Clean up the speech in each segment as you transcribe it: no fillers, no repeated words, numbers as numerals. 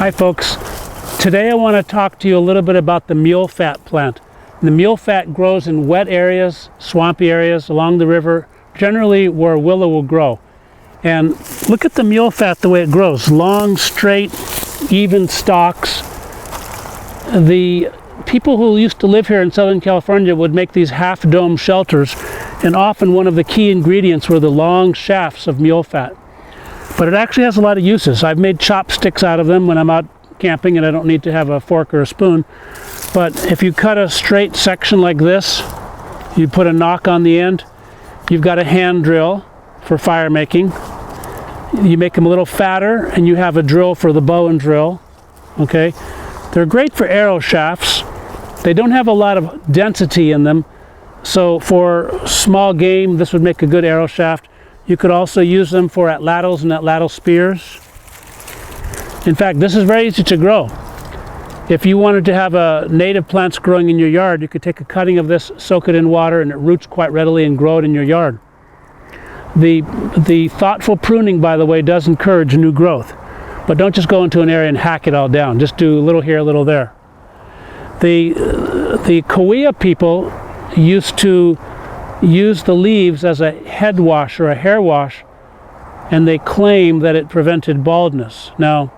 Hi folks, today I want to talk to you a little bit about the mulefat plant. The mulefat grows in wet areas, swampy areas, along the river, generally where willow will grow. And look at the mulefat, the way it grows. Long, straight, even stalks. The people who used to live here in Southern California would make these half-dome shelters, and often one of the key ingredients were the long shafts of mulefat. But it actually has a lot of uses. I've made chopsticks out of them when I'm out camping and I don't need to have a fork or a spoon. But if you cut a straight section like this, you put a knock on the end, you've got a hand drill for fire making. You make them a little fatter and you have a drill for the bow and drill. Okay, they're great for arrow shafts. They don't have a lot of density in them, so for small game this would make a good arrow shaft. You could also use them for atlatls and atlatl spears. In fact, this is very easy to grow. If you wanted to have native plants growing in your yard, you could take a cutting of this, soak it in water, and it roots quite readily and grow it in your yard. The thoughtful pruning, by the way, does encourage new growth. But don't just go into an area and hack it all down. Just do a little here, a little there. The Kauai people used to use the leaves as a head wash or a hair wash, and they claim that it prevented baldness. Now,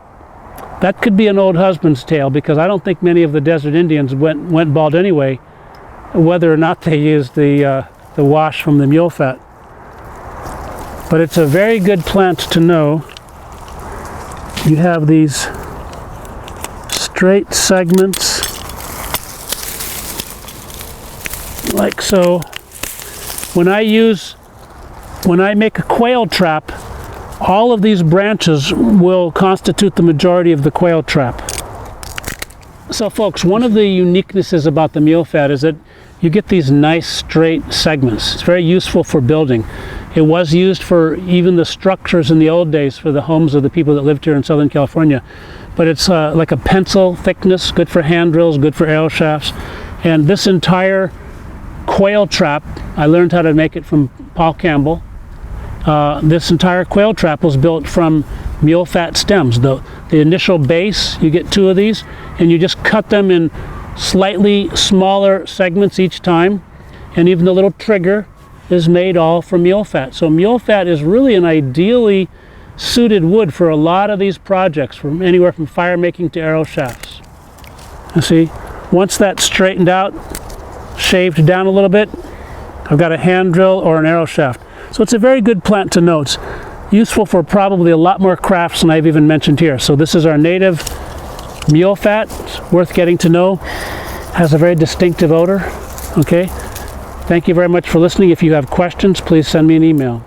that could be an old husband's tale, because I don't think many of the desert Indians went bald anyway, whether or not they used the wash from the mulefat. But it's a very good plant to know. You have these straight segments like so. When I make a quail trap, all of these branches will constitute the majority of the quail trap. So folks, one of the uniquenesses about the mulefat is that you get these nice straight segments. It's very useful for building. It was used for even the structures in the old days for the homes of the people that lived here in Southern California. But it's like a pencil thickness, good for hand drills, good for arrow shafts. And this entire quail trap, I learned how to make it from Paul Campbell. This entire quail trap was built from mulefat stems. The initial base, you get 2 of these, and you just cut them in slightly smaller segments each time, and even the little trigger is made all from mulefat. So mulefat is really an ideally suited wood for a lot of these projects, from anywhere from fire making to arrow shafts. You see, once that's straightened out, shaved down a little bit, I've got a hand drill or an arrow shaft. So it's a very good plant to know. It's useful for probably a lot more crafts than I've even mentioned here. So this is our native mulefat. It's worth getting to know. Has a very distinctive odor. Okay. Thank you very much for listening. If you have questions, please send me an email.